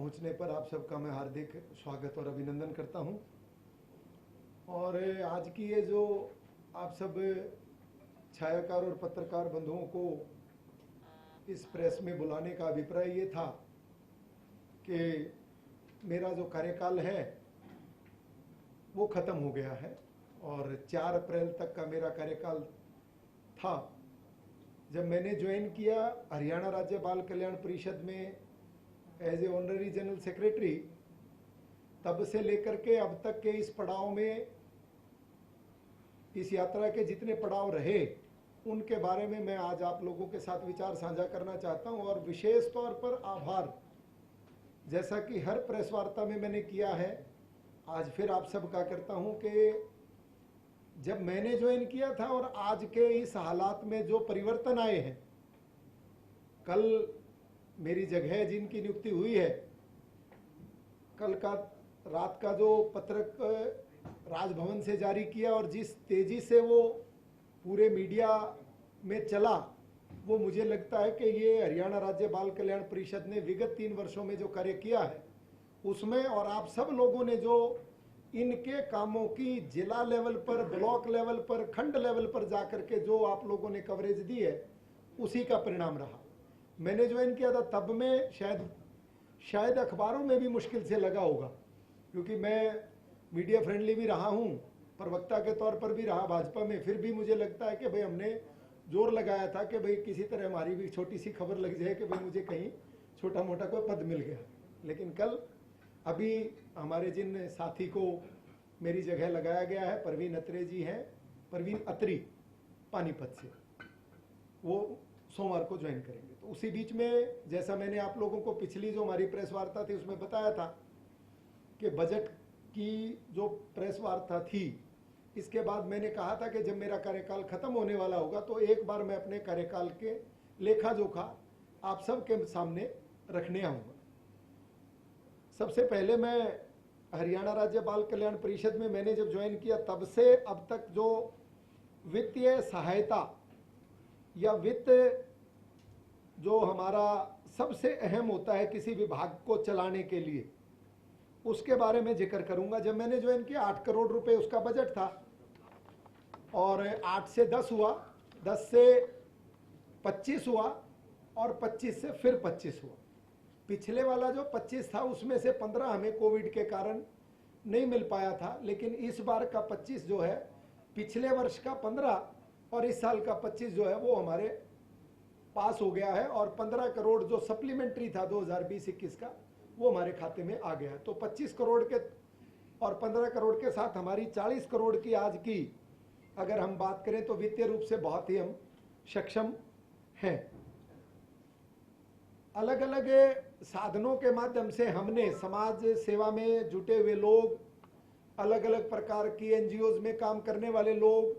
पहुंचने पर आप सबका मैं हार्दिक स्वागत और अभिनंदन करता हूं। और आज की ये जो आप सब छायाकार और पत्रकार बंधुओं को इस प्रेस में बुलाने का अभिप्राय ये था कि मेरा जो कार्यकाल है वो ख़त्म हो गया है और 4 अप्रैल तक का मेरा कार्यकाल था। जब मैंने ज्वाइन किया हरियाणा राज्य बाल कल्याण परिषद में as a honorary general secretary, तब से लेकर के अब तक के इस पड़ाव में, इस यात्रा के जितने पड़ाव रहे उनके बारे में मैं आज आप लोगों के साथ विचार साझा करना चाहता हूं। और विशेष तौर पर आभार, जैसा कि हर प्रेस वार्ता में मैंने किया है, आज फिर आप सबका करता हूं कि जब मैंने ज्वाइन किया था और आज के इस हालात में जो परिवर्तन आए हैं, कल मेरी जगह जिनकी नियुक्ति हुई है, कल का रात का जो पत्रक राजभवन से जारी किया और जिस तेजी से वो पूरे मीडिया में चला, वो मुझे लगता है कि ये हरियाणा राज्य बाल कल्याण परिषद ने विगत 3 वर्षों में जो कार्य किया है उसमें, और आप सब लोगों ने जो इनके कामों की जिला लेवल पर, ब्लॉक लेवल पर, खंड लेवल पर जाकर के जो आप लोगों ने कवरेज दी है, उसी का परिणाम रहा। मैंने ज्वाइन किया था तब में शायद अखबारों में भी मुश्किल से लगा होगा, क्योंकि मैं मीडिया फ्रेंडली भी रहा हूं, प्रवक्ता के तौर पर भी रहा भाजपा में। फिर भी मुझे लगता है कि भाई हमने जोर लगाया था कि भाई किसी तरह हमारी भी छोटी सी खबर लग जाए कि भाई मुझे कहीं छोटा मोटा कोई पद मिल गया। लेकिन कल अभी हमारे जिन साथी को मेरी जगह लगाया गया है, परवीन अत्रे जी हैं, परवीन अत्री पानीपत से, वो सोमवार को ज्वाइन करेंगे। तो उसी बीच में, जैसा मैंने आप लोगों को पिछली जो हमारी प्रेस वार्ता थी उसमें बताया था कि बजट की जो प्रेस वार्ता थी, इसके बाद मैंने कहा था कि जब मेरा कार्यकाल खत्म होने वाला होगा तो एक बार मैं अपने कार्यकाल के लेखा जोखा आप सबके सामने रखने आऊँगा। सबसे पहले मैं हरियाणा राज्य बाल कल्याण परिषद में मैंने जब ज्वाइन किया तब से अब तक जो वित्तीय सहायता या वित्त जो हमारा सबसे अहम होता है किसी विभाग को चलाने के लिए, उसके बारे में जिक्र करूंगा। जब मैंने ज्वाइन किया 8 करोड़ रुपए उसका बजट था और 8 से 10 हुआ, 10 से 25 हुआ और 25 से फिर 25 हुआ। पिछले वाला जो 25 था उसमें से 15 हमें कोविड के कारण नहीं मिल पाया था, लेकिन इस बार का 25 जो है, पिछले वर्ष का 15 और इस साल का 25 जो है वो हमारे पास हो गया है। और 15 करोड़ जो सप्लीमेंट्री था 2020-21 का, वो हमारे खाते में आ गया है। तो 25 करोड़ के और 15 करोड़ के साथ हमारी 40 करोड़ की आज की अगर हम बात करें तो वित्तीय रूप से बहुत ही हम सक्षम हैं। अलग अलग साधनों के माध्यम से हमने समाज सेवा में जुटे हुए लोग, अलग अलग प्रकार की एनजीओज में काम करने वाले लोग,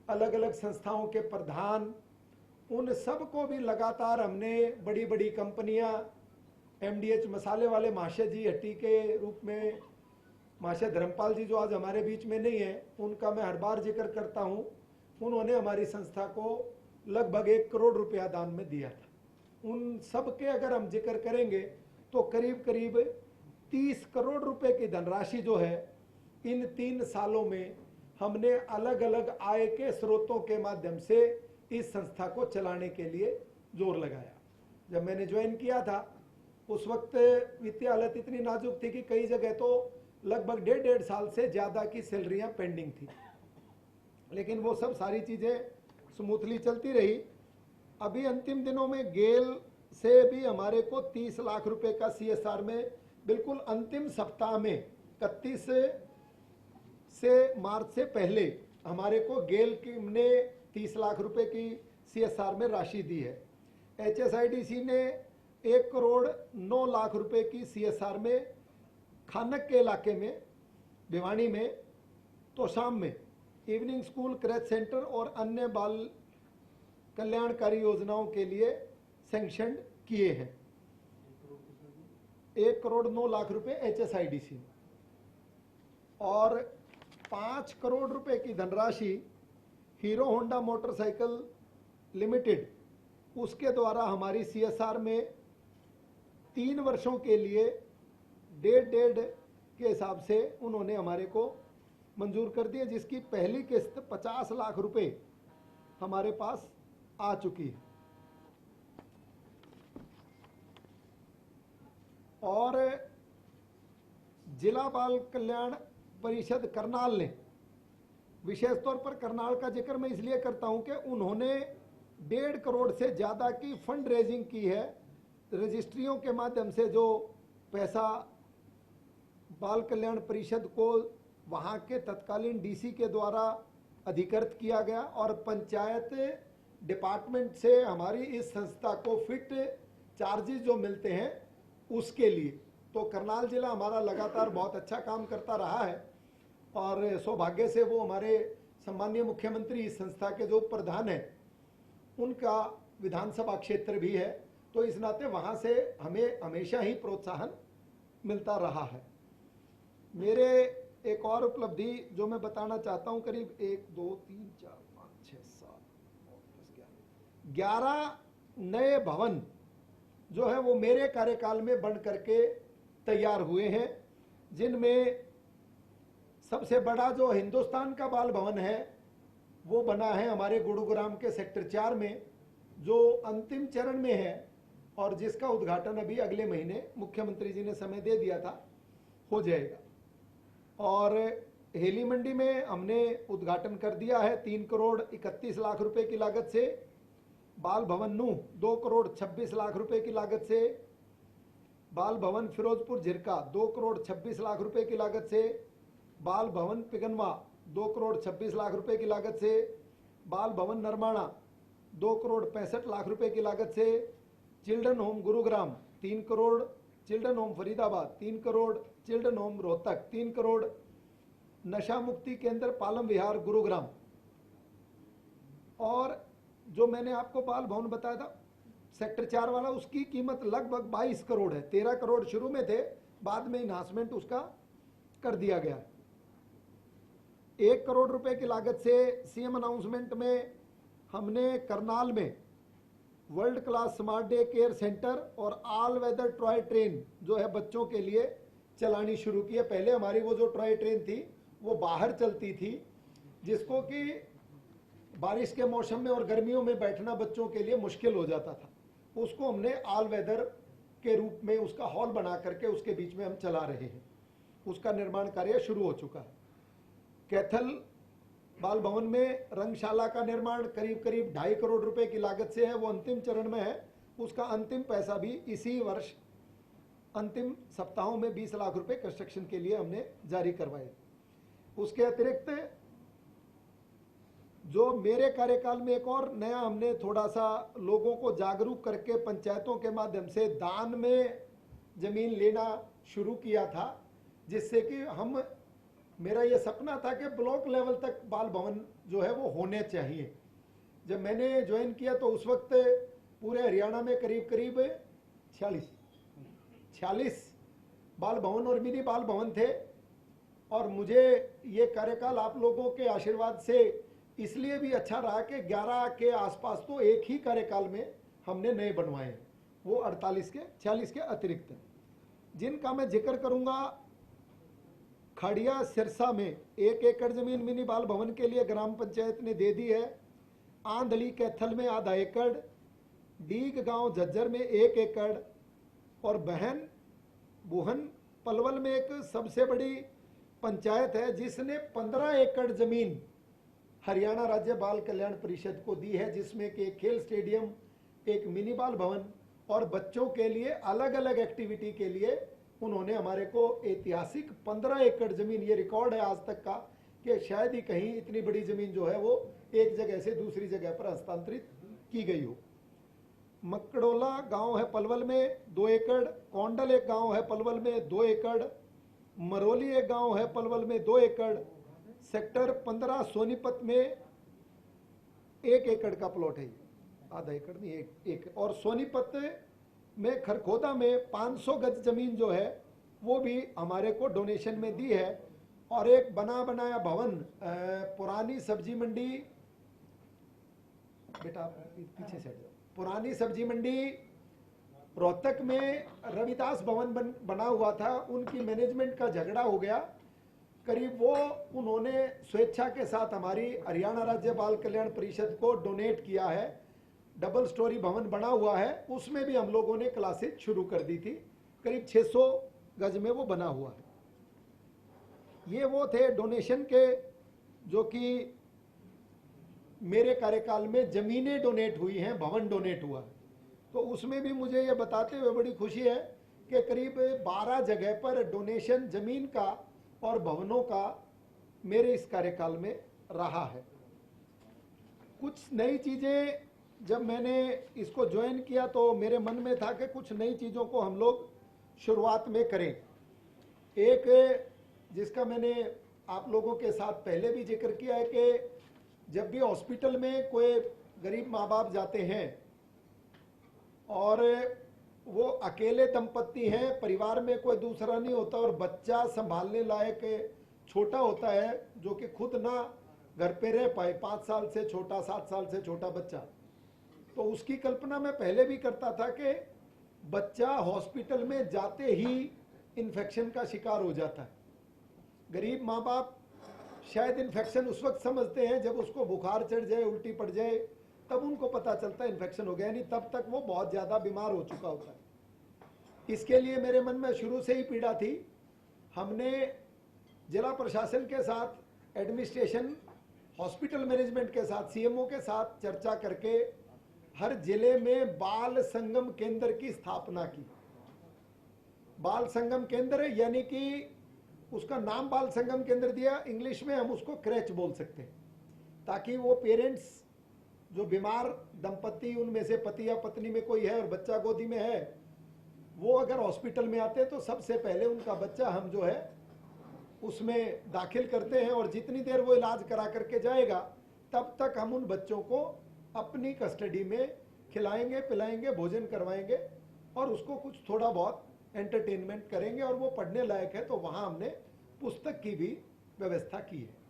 अलग अलग संस्थाओं के प्रधान, उन सब को भी लगातार हमने बड़ी बड़ी कंपनियां, एमडीएच मसाले वाले महाशय जी हट्टी के रूप में, महाशय धर्मपाल जी जो आज हमारे बीच में नहीं है, उनका मैं हर बार जिक्र करता हूं, उन्होंने हमारी संस्था को लगभग 1 करोड़ रुपया दान में दिया था। उन सब के अगर हम जिक्र करेंगे तो करीब करीब 30 करोड़ रुपए की धनराशि जो है इन 3 सालों में हमने अलग अलग आय के स्रोतों के माध्यम से इस संस्था को चलाने के लिए जोर लगाया। जब मैंने ज्वाइन किया था उस वक्त वित्तीय हालत इतनी नाजुक थी कि कई जगह तो लगभग 1.5 साल से ज़्यादा की सैलरियां पेंडिंग थी, लेकिन वो सब सारी चीज़ें स्मूथली चलती रही। अभी अंतिम दिनों में गेल से भी हमारे को 30 लाख रुपए का CSR में, बिल्कुल अंतिम सप्ताह में 31 से मार्च से पहले हमारे को गेल की ने 30 लाख रुपए की CSR में राशि दी है। HSIDC ने 1 करोड़ 9 लाख रुपए की CSR में खानक के इलाके में, भिवानी में, तोशाम में इवनिंग स्कूल, क्रैच सेंटर और अन्य बाल कल्याणकारी योजनाओं के लिए सैंक्शन किए हैं। 1 करोड़ 9 लाख रुपए HSIDC में और 5 करोड़ रुपए की धनराशि हीरो होंडा मोटरसाइकिल लिमिटेड, उसके द्वारा हमारी CSR में 3 वर्षों के लिए डेढ़ के हिसाब से उन्होंने हमारे को मंजूर कर दिया, जिसकी पहली किस्त 50 लाख रुपए हमारे पास आ चुकी है। और जिला बाल कल्याण परिषद करनाल ने, विशेष तौर पर करनाल का जिक्र मैं इसलिए करता हूं कि उन्होंने 1.5 करोड़ से ज़्यादा की फंड रेजिंग की है। रजिस्ट्रियों के माध्यम से जो पैसा बाल कल्याण परिषद को वहां के तत्कालीन डीसी के द्वारा अधिकृत किया गया और पंचायत डिपार्टमेंट से हमारी इस संस्था को फिट चार्जेस जो मिलते हैं उसके लिए। तो करनाल जिला हमारा लगातार बहुत अच्छा काम करता रहा है और सौभाग्य से वो हमारे सम्मानीय मुख्यमंत्री इस संस्था के जो प्रधान हैं उनका विधानसभा क्षेत्र भी है, तो इस नाते वहाँ से हमें हमेशा ही प्रोत्साहन मिलता रहा है। मेरे एक और उपलब्धि जो मैं बताना चाहता हूँ, करीब 1 2 3 4 5 6 7 9 10 11 नए भवन जो है वो मेरे कार्यकाल में बन करके तैयार हुए हैं, जिनमें सबसे बड़ा जो हिंदुस्तान का बाल भवन है वो बना है हमारे गुरुग्राम के सेक्टर 4 में, जो अंतिम चरण में है और जिसका उद्घाटन अभी अगले महीने मुख्यमंत्री जी ने समय दे दिया था, हो जाएगा। और हेली मंडी में हमने उद्घाटन कर दिया है 3 करोड़ 31 लाख रुपए की लागत से, बाल भवन नू 2 करोड़ 26 लाख रुपए की लागत से, बाल भवन फिरोजपुर झिरका 2 करोड़ 26 लाख रुपए की लागत से, बाल भवन पिगनवा 2 करोड़ 26 लाख रुपए की लागत से, बाल भवन नरमाणा 2 करोड़ 65 लाख रुपए की लागत से, children home Gurugram 3 crore, children home Faridabad 3 crore, children home Rohtak 3 crore, नशा मुक्ति केंद्र पालम विहार गुरुग्राम। और जो मैंने आपको बाल भवन बताया था सेक्टर 4 वाला, उसकी कीमत लगभग 22 करोड़ है। 13 करोड़ शुरू में थे, बाद में इन्हांसमेंट उसका कर दिया गया। 1 करोड़ रुपए की लागत से सीएम अनाउंसमेंट में हमने करनाल में world class smart day care centre और ऑल वेदर टॉय ट्रेन जो है बच्चों के लिए चलानी शुरू की है। पहले हमारी वो जो टॉय ट्रेन थी वो बाहर चलती थी, जिसको कि बारिश के मौसम में और गर्मियों में बैठना बच्चों के लिए मुश्किल हो जाता था। उसको हमने ऑल वेदर के रूप में उसका हॉल बना करके उसके बीच में हम चला रहे हैं। उसका निर्माण कार्य शुरू हो चुका है। कैथल बाल भवन में रंगशाला का निर्माण करीब 2.5 करोड़ रुपए की लागत से है, वो अंतिम चरण में है। उसका अंतिम पैसा भी इसी वर्ष अंतिम सप्ताहों में 20 लाख रुपए कंस्ट्रक्शन के लिए हमने जारी करवाए। उसके अतिरिक्त जो मेरे कार्यकाल में एक और नया हमने थोड़ा सा लोगों को जागरूक करके पंचायतों के माध्यम से दान में जमीन लेना शुरू किया था, जिससे कि हम, मेरा ये सपना था कि ब्लॉक लेवल तक बाल भवन जो है वो होने चाहिए। जब मैंने ज्वाइन किया तो उस वक्त पूरे हरियाणा में करीब 46 बाल भवन और मिनी बाल भवन थे। और मुझे ये कार्यकाल आप लोगों के आशीर्वाद से इसलिए भी अच्छा रहा कि 11 के आसपास तो एक ही कार्यकाल में हमने नए बनवाए, वो 46 के अतिरिक्त, जिनका मैं जिक्र करूंगा। खड़िया सिरसा में 1 एकड़ जमीन मिनी बाल भवन के लिए ग्राम पंचायत ने दे दी है। आंधली कैथल में आधा एकड़, डीग गांव झज्जर में 1 एकड़ और बुहन पलवल में एक सबसे बड़ी पंचायत है जिसने 15 एकड़ जमीन हरियाणा राज्य बाल कल्याण परिषद को दी है, जिसमें कि एक खेल स्टेडियम, एक मिनी बाल भवन और बच्चों के लिए अलग अलग एक्टिविटी के लिए उन्होंने हमारे को ऐतिहासिक 15 एकड़ जमीन, ये रिकॉर्ड है आज तक का कि शायद ही कहीं इतनी बड़ी जमीन जो है वो एक जगह से दूसरी जगह पर हस्तांतरित की गई हो। मकड़ोला गांव है पलवल में 2 एकड़, कोंडल एक गांव है पलवल में 2 एकड़, मरोली एक गांव है पलवल में 2 एकड़, सेक्टर 15 सोनीपत में 1 एकड़ का प्लॉट है, आधा एकड़ नहीं, एक और सोनीपत में खरखोदा में 500 गज जमीन जो है वो भी हमारे को डोनेशन में दी है। और एक बना बनाया भवन पुरानी सब्जी मंडी, बेटा पीछे से, पुरानी सब्जी मंडी रोहतक में रविदास भवन बना हुआ था, उनकी मैनेजमेंट का झगड़ा हो गया, करीब वो उन्होंने स्वेच्छा के साथ हमारी हरियाणा राज्य बाल कल्याण परिषद को डोनेट किया है। डबल स्टोरी भवन बना हुआ है, उसमें भी हम लोगों ने क्लासेज शुरू कर दी थी, करीब 600 गज में वो बना हुआ है। ये वो थे डोनेशन के, जो कि मेरे कार्यकाल में जमीनें डोनेट हुई हैं, भवन डोनेट हुआ। तो उसमें भी मुझे ये बताते हुए बड़ी खुशी है कि करीब 12 जगह पर डोनेशन जमीन का और भवनों का मेरे इस कार्यकाल में रहा है। कुछ नई चीज़ें जब मैंने इसको ज्वाइन किया तो मेरे मन में था कि कुछ नई चीज़ों को हम लोग शुरुआत में करें। एक जिसका मैंने आप लोगों के साथ पहले भी जिक्र किया है कि जब भी हॉस्पिटल में कोई गरीब माँ बाप जाते हैं और वो अकेले दंपत्ति हैं, परिवार में कोई दूसरा नहीं होता और बच्चा संभालने लायक छोटा होता है, जो कि खुद ना घर पे रह पाए, 5 साल से छोटा, 7 साल से छोटा बच्चा, तो उसकी कल्पना मैं पहले भी करता था कि बच्चा हॉस्पिटल में जाते ही इन्फेक्शन का शिकार हो जाता है। गरीब माँ बाप शायद इन्फेक्शन उस वक्त समझते हैं जब उसको बुखार चढ़ जाए, उल्टी पड़ जाए, तब उनको पता चलता है इन्फेक्शन हो गया, यानी तब तक वो बहुत ज़्यादा बीमार हो चुका होता है। इसके लिए मेरे मन में शुरू से ही पीड़ा थी। हमने जिला प्रशासन के साथ, एडमिनिस्ट्रेशन, हॉस्पिटल मैनेजमेंट के साथ, सीएमओ के साथ चर्चा करके हर जिले में बाल संगम केंद्र की स्थापना की। बाल संगम केंद्र यानी कि उसका नाम बाल संगम केंद्र दिया, इंग्लिश में हम उसको क्रैच बोल सकते हैं, ताकि वो पेरेंट्स जो बीमार दंपत्ति, उनमें से पति या पत्नी में कोई है और बच्चा गोदी में है, वो अगर हॉस्पिटल में आते हैं तो सबसे पहले उनका बच्चा हम जो है उसमें दाखिल करते हैं और जितनी देर वो इलाज करा करके जाएगा तब तक हम उन बच्चों को अपनी कस्टडी में खिलाएंगे, पिलाएंगे, भोजन करवाएंगे और उसको कुछ थोड़ा बहुत एंटरटेनमेंट करेंगे, और वो पढ़ने लायक है तो वहाँ हमने पुस्तक की भी व्यवस्था की है।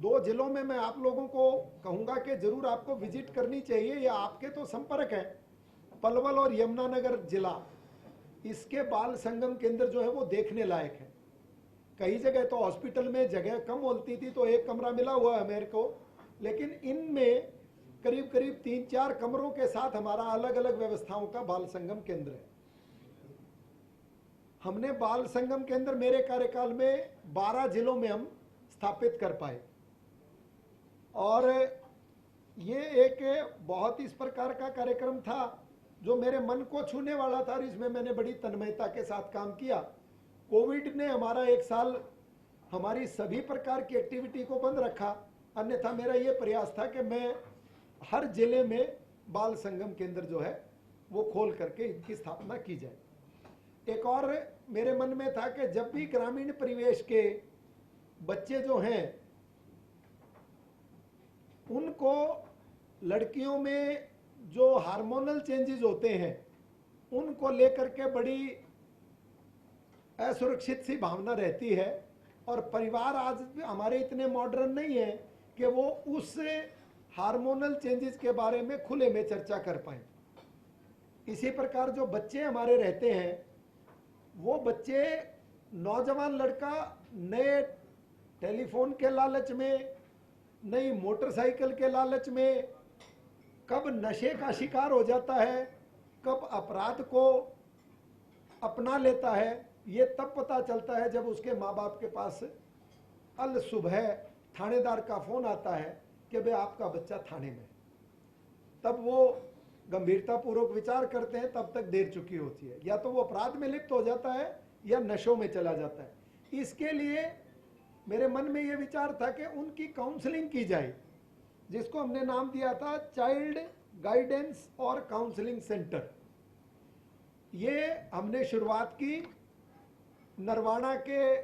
2 जिलों में मैं आप लोगों को कहूँगा कि जरूर आपको विजिट करनी चाहिए, या आपके तो संपर्क है, पलवल और यमुनानगर जिला, इसके बाल संगम केंद्र जो है वो देखने लायक है। कई जगह तो हॉस्पिटल में जगह कम होती थी तो एक कमरा मिला हुआ है मेरे को, लेकिन इनमें करीब करीब 3-4 कमरों के साथ हमारा अलग अलग व्यवस्थाओं का बाल संगम केंद्र है। हमने बाल संगम केंद्र मेरे कार्यकाल में 12 जिलों में हम स्थापित कर पाए, और ये एक बहुत इस प्रकार का कार्यक्रम था जो मेरे मन को छूने वाला था, और इसमें मैंने बड़ी तन्मयता के साथ काम किया। कोविड ने हमारा 1 साल हमारी सभी प्रकार की एक्टिविटी को बंद रखा, अन्यथा मेरा ये प्रयास था कि मैं हर जिले में बाल संगम केंद्र जो है वो खोल करके इनकी स्थापना की जाए। एक और मेरे मन में था कि जब भी ग्रामीण परिवेश के बच्चे जो हैं उनको, लड़कियों में जो हार्मोनल चेंजेस होते हैं उनको लेकर के बड़ी असुरक्षित सी भावना रहती है, और परिवार आज हमारे इतने मॉडर्न नहीं है कि वो उस हार्मोनल चेंजेस के बारे में खुले में चर्चा कर पाए। इसी प्रकार जो बच्चे हमारे रहते हैं, वो बच्चे, नौजवान लड़का नए टेलीफोन के लालच में, नई मोटरसाइकिल के लालच में कब नशे का शिकार हो जाता है, कब अपराध को अपना लेता है, ये तब पता चलता है जब उसके माँ बाप के पास अल सुबह थानेदार का फोन आता है कि भाई आपका बच्चा थाने में। तब वो गंभीरतापूर्वक विचार करते हैं, तब तक देर चुकी होती है, या तो वो अपराध में लिप्त हो जाता है या नशों में चला जाता है। इसके लिए मेरे मन में ये विचार था कि उनकी काउंसलिंग की जाए, जिसको हमने नाम दिया था चाइल्ड गाइडेंस और काउंसलिंग सेंटर। ये हमने शुरुआत की नरवाना के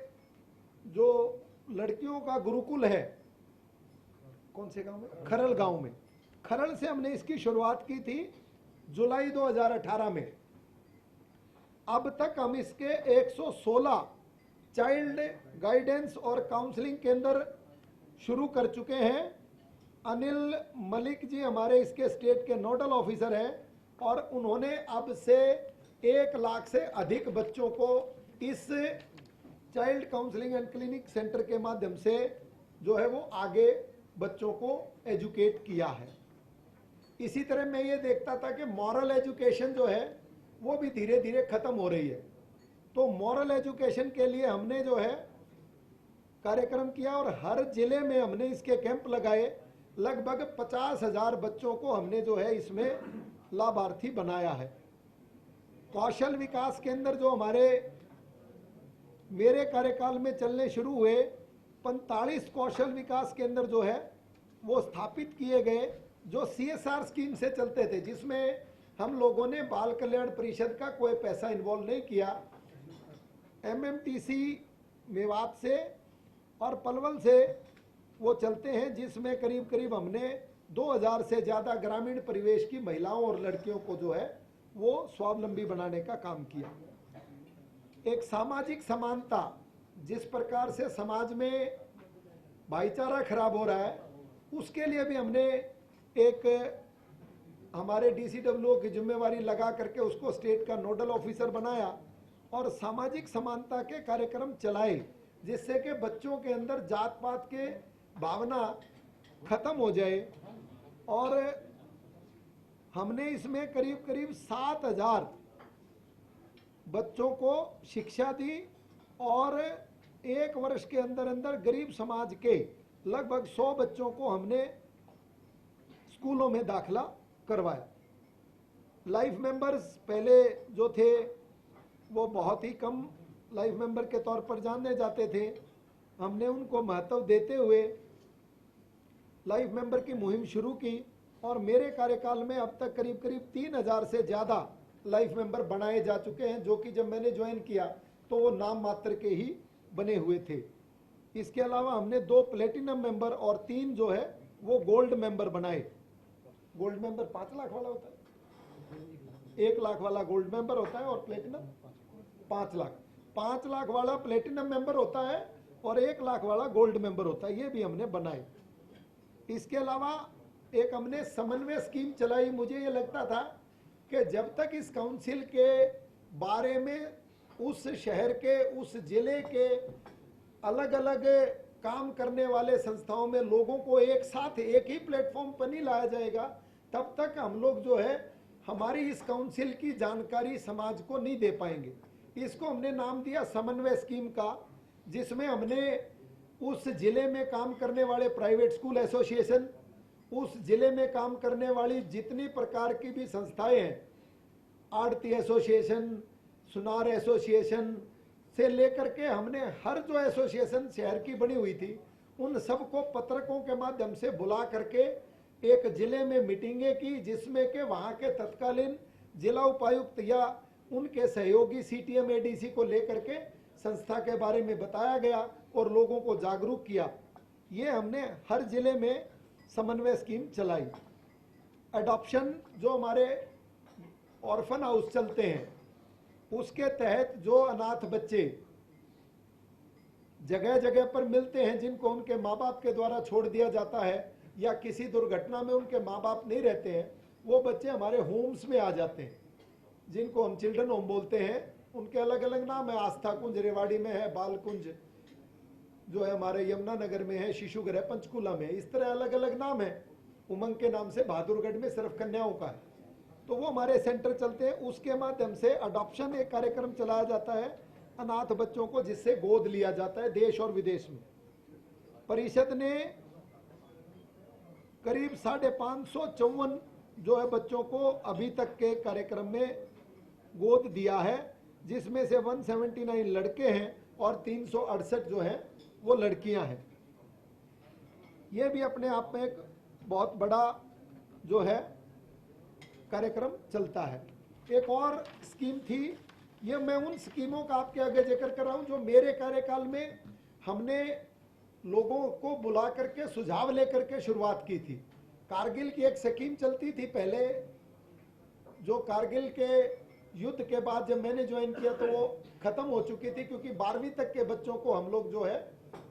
जो लड़कियों का गुरुकुल है, कौन से गांव में, खरल गांव में, खरल से हमने इसकी शुरुआत की थी जुलाई 2018 में। अब तक हम इसके 116 चाइल्ड गाइडेंस और काउंसलिंग केंद्र शुरू कर चुके हैं। अनिल मलिक जी हमारे इसके स्टेट के नोडल ऑफिसर हैं, और उन्होंने अब से 1 लाख से अधिक बच्चों को इस child counselling and clinic centre के माध्यम से जो है वो आगे बच्चों को एजुकेट किया है। इसी तरह मैं ये देखता था कि मॉरल एजुकेशन जो है वो भी धीरे धीरे खत्म हो रही है, तो मॉरल एजुकेशन के लिए हमने जो है कार्यक्रम किया और हर जिले में हमने इसके कैंप लगाए। लगभग 50,000 बच्चों को हमने जो है इसमें लाभार्थी बनाया है। कौशल विकास केंद्र जो मेरे कार्यकाल में चलने शुरू हुए, 45 कौशल विकास केंद्र जो है वो स्थापित किए गए, जो CSR स्कीम से चलते थे, जिसमें हम लोगों ने बाल कल्याण परिषद का कोई पैसा इन्वॉल्व नहीं किया। MMTC मेवात से और पलवल से वो चलते हैं, जिसमें करीब करीब हमने 2000 से ज़्यादा ग्रामीण परिवेश की महिलाओं और लड़कियों को जो है वो स्वावलंबी बनाने का काम किया। एक सामाजिक समानता, जिस प्रकार से समाज में भाईचारा खराब हो रहा है, उसके लिए भी हमने एक हमारे DCWO की जिम्मेवारी लगा करके उसको स्टेट का नोडल ऑफिसर बनाया और सामाजिक समानता के कार्यक्रम चलाए, जिससे कि बच्चों के अंदर जात पात के भावना खत्म हो जाए। और हमने इसमें करीब करीब 7,000 बच्चों को शिक्षा दी और 1 वर्ष के अंदर अंदर गरीब समाज के लगभग 100 बच्चों को हमने स्कूलों में दाखला करवाया। लाइफ मेंबर्स पहले जो थे वो बहुत ही कम लाइफ मेंबर के तौर पर जाने जाते थे, हमने उनको महत्व देते हुए लाइफ मेंबर की मुहिम शुरू की और मेरे कार्यकाल में अब तक करीब करीब 3,000 से ज़्यादा लाइफ मेंबर बनाए जा चुके हैं, जो कि जब मैंने ज्वाइन किया तो वो नाम मात्र के ही बने हुए थे। इसके अलावा हमने 2 प्लेटिनम मेंबर और 3 जो है वो गोल्ड मेंबर बनाए। गोल्ड मेंबर 5 लाख वाला होता है, 1 लाख वाला गोल्ड मेंबर होता है और प्लेटिनम 5 लाख। 5 लाख वाला प्लेटिनम मेंबर होता है और 1 लाख वाला गोल्ड मेंबर होता है, ये भी हमने बनाए। इसके अलावा एक हमने समन्वय स्कीम चलाई। मुझे ये लगता था कि जब तक इस काउंसिल के बारे में उस शहर के, उस जिले के अलग अलग काम करने वाले संस्थाओं में लोगों को एक साथ एक ही प्लेटफॉर्म पर नहीं लाया जाएगा, तब तक हम लोग जो है हमारी इस काउंसिल की जानकारी समाज को नहीं दे पाएंगे। इसको हमने नाम दिया समन्वय स्कीम का, जिसमें हमने उस जिले में काम करने वाले प्राइवेट स्कूल एसोसिएशन, उस जिले में काम करने वाली जितनी प्रकार की भी संस्थाएं हैं, आड़ती एसोसिएशन, सुनार एसोसिएशन से लेकर के हमने हर जो एसोसिएशन शहर की बनी हुई थी उन सबको पत्रकों के माध्यम से बुला करके एक जिले में मीटिंगें की, जिसमें के वहाँ के तत्कालीन जिला उपायुक्त या उनके सहयोगी CTM ADC को लेकर के संस्था के बारे में बताया गया और लोगों को जागरूक किया। ये हमने हर जिले में समन्वय स्कीम चलाई। अडॉप्शन जो हमारे ऑर्फन हाउस चलते हैं, उसके तहत जो अनाथ बच्चे जगह जगह पर मिलते हैं, जिनको उनके माँ बाप के द्वारा छोड़ दिया जाता है या किसी दुर्घटना में उनके माँ बाप नहीं रहते हैं, वो बच्चे हमारे होम्स में आ जाते हैं, जिनको हम चिल्ड्रन होम बोलते हैं। उनके अलग अलग नाम है, आस्था कुंज रेवाड़ी में है, बाल कुंज जो है हमारे यमुनानगर में है, शिशु गृह पंचकूला में, इस तरह अलग अलग नाम है। उमंग के नाम से बहादुरगढ़ में सिर्फ कन्याओं का है। तो वो हमारे सेंटर चलते हैं, उसके माध्यम से अडॉप्शन एक कार्यक्रम चलाया जाता है अनाथ बच्चों को, जिससे गोद लिया जाता है देश और विदेश में। परिषद ने करीब 554 जो है बच्चों को अभी तक के कार्यक्रम में गोद दिया है, जिसमें से 179 लड़के हैं और 368 जो है वो लड़कियां हैं। ये भी अपने आप में एक बहुत बड़ा जो है कार्यक्रम चलता है। एक और स्कीम थी, ये मैं उन स्कीमों का आपके आगे जिक्र कर रहा हूं जो मेरे कार्यकाल में हमने लोगों को बुला करके सुझाव लेकर के शुरुआत की थी। कारगिल की एक स्कीम चलती थी पहले, जो कारगिल के युद्ध के बाद जब मैंने ज्वाइन किया तो वो खत्म हो चुकी थी, क्योंकि 12वीं तक के बच्चों को हम लोग जो है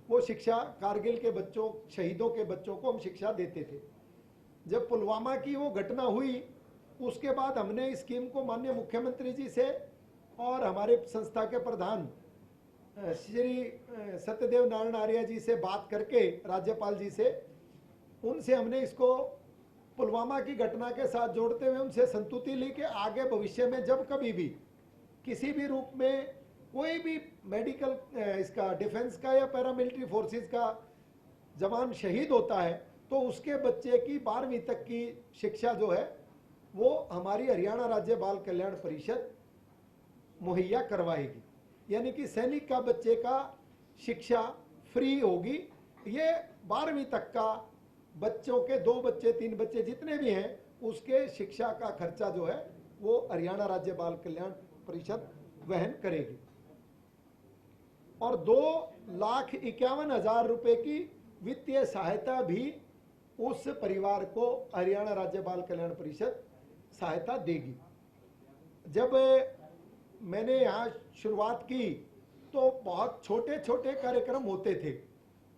वो शिक्षा, कारगिल के बच्चों, शहीदों के बच्चों को हम शिक्षा देते थे। जब पुलवामा की वो घटना हुई उसके बाद हमने इस स्कीम को माननीय मुख्यमंत्री जी से और हमारे संस्था के प्रधान श्री सत्यदेव नारायण आर्य जी से बात करके, राज्यपाल जी से, उनसे हमने इसको पुलवामा की घटना के साथ जोड़ते हुए उनसे संतुति ली कि आगे भविष्य में जब कभी भी किसी भी रूप में कोई भी मेडिकल इसका डिफेंस का या पैरामिलिट्री फोर्सेस का जवान शहीद होता है तो उसके बच्चे की 12वीं तक की शिक्षा जो है वो हमारी हरियाणा राज्य बाल कल्याण परिषद मुहैया करवाएगी। यानी कि सैनिक का बच्चे का शिक्षा फ्री होगी। ये 12वीं तक का बच्चों के 2 बच्चे 3 बच्चे जितने भी हैं उसके शिक्षा का खर्चा जो है वो हरियाणा राज्य बाल कल्याण परिषद वहन करेगी। और 2,51,000 रुपए की वित्तीय सहायता भी उस परिवार को हरियाणा राज्य बाल कल्याण परिषद सहायता देगी। जब मैंने यहाँ शुरुआत की तो बहुत छोटे छोटे कार्यक्रम होते थे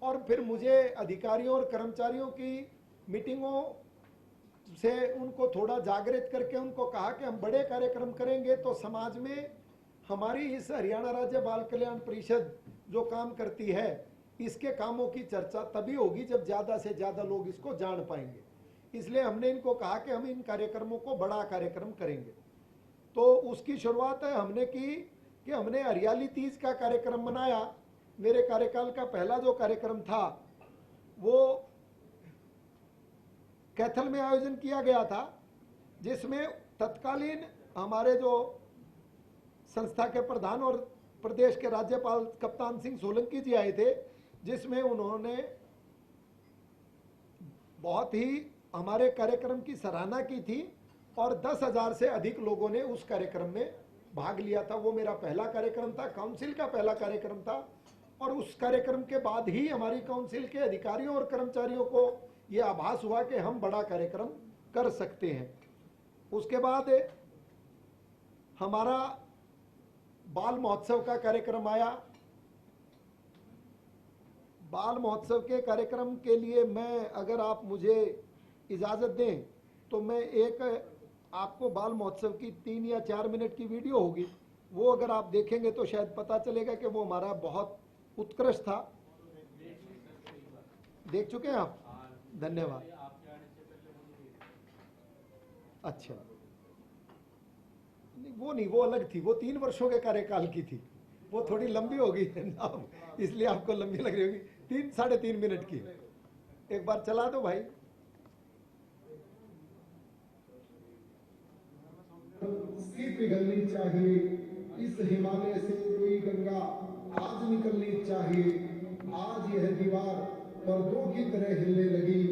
और फिर मुझे अधिकारियों और कर्मचारियों की मीटिंगों से उनको थोड़ा जागृत करके उनको कहा कि हम बड़े कार्यक्रम करेंगे तो समाज में हमारी इस हरियाणा राज्य बाल कल्याण परिषद जो काम करती है इसके कामों की चर्चा तभी होगी जब ज़्यादा से ज़्यादा लोग इसको जान पाएंगे। इसलिए हमने इनको कहा कि हम इन कार्यक्रमों को बड़ा कार्यक्रम करेंगे। तो उसकी शुरुआत है हमने की कि हमने हरियाली तीज का कार्यक्रम मनाया। मेरे कार्यकाल का पहला जो कार्यक्रम था वो कैथल में आयोजन किया गया था, जिसमें तत्कालीन हमारे जो संस्था के प्रधान और प्रदेश के राज्यपाल कप्तान सिंह सोलंकी जी आए थे, जिसमें उन्होंने बहुत ही हमारे कार्यक्रम की सराहना की थी और 10,000 से अधिक लोगों ने उस कार्यक्रम में भाग लिया था। वो मेरा पहला कार्यक्रम था, काउंसिल का पहला कार्यक्रम था। और उस कार्यक्रम के बाद ही हमारी काउंसिल के अधिकारियों और कर्मचारियों को ये आभास हुआ कि हम बड़ा कार्यक्रम कर सकते हैं। उसके बाद हमारा बाल महोत्सव का कार्यक्रम आया। बाल महोत्सव के कार्यक्रम के लिए मैं, अगर आप मुझे इजाज़त दें तो मैं एक आपको बाल महोत्सव की 3 या 4 मिनट की वीडियो होगी, वो अगर आप देखेंगे तो शायद पता चलेगा कि वो हमारा बहुत उत्कृष्ट था। देख चुके हैं आप? धन्यवाद। अच्छा, नहीं, वो अलग थी, वो 3 वर्षों के कार्यकाल की थी, वो थोड़ी लंबी होगी इसलिए आपको लंबी लग रही होगी। 3-3.5 मिनट की। एक बार चला दो भाई। पिघलनी चाहिए, इस हिमालय से कोई गंगा आज निकलनी चाहिए। आज यह दीवार पर्दों की तरह हिलने लगी,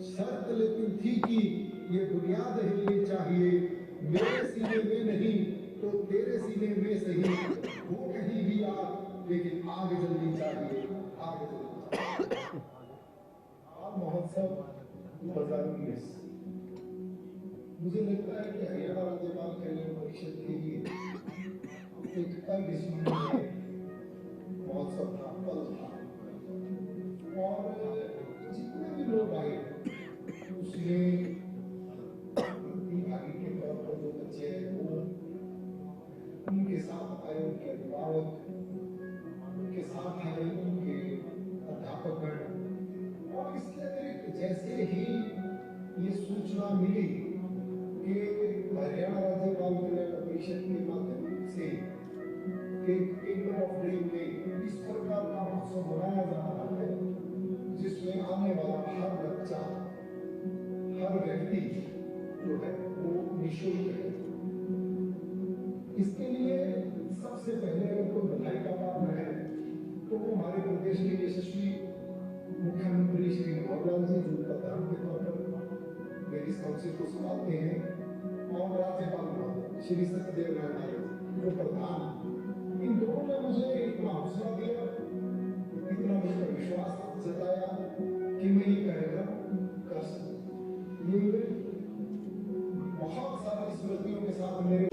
शर्त लेकिन थी कि ये बुनियाद हिलनी चाहिए। मेरे सीने में नहीं तो तेरे सीने में सही, वो कहीं भी आग, लेकिन आग जलनी चाहिए, आग जलनी चाहिए। महोत्सव 2019 मुझे लगता है कि हरियाणा राज्य बाल कल्याण परिषद के लिए एक अविस्मरणीय महोत्सव था, पल था। और जितने भी लोग आए उसमें प्रतिभागी के तौर पर जो बच्चे हैं वो उनके साथ आए, उनके अभिभावक उनके साथ आए, उनके अध्यापकगण। और इसके अतिरिक्त जैसे ही ये सूचना मिली कि हरियाणा राज्य बाल कल्याण परिषद के माध्यम से एक टेबल ऑफ डे में इस प्रकार का महोत्सव मनाया जा रहा है जिसमें आने वाला हर बच्चा, हर व्यक्ति जो है वो निःशुल्क है। इसके लिए सबसे पहले अगर कोई बधाई का पात्र है तो वो हमारे प्रदेश के यशस्वी मुख्यमंत्री श्री मनोहर लाल जी, जो प्रधान के तौर पर मेरी काउंसिल को संभालते हैं, और राज्यपाल श्री सत्यदेव नारायण आर्य जो प्रधान। इन दोनों ने मुझे इतना हौसला दिया, इतना मुझ पर विश्वास जताया कि मैं ये कार्यक्रम कर सकूं। ये बहुत सारी स्मृतियों के साथ मेरे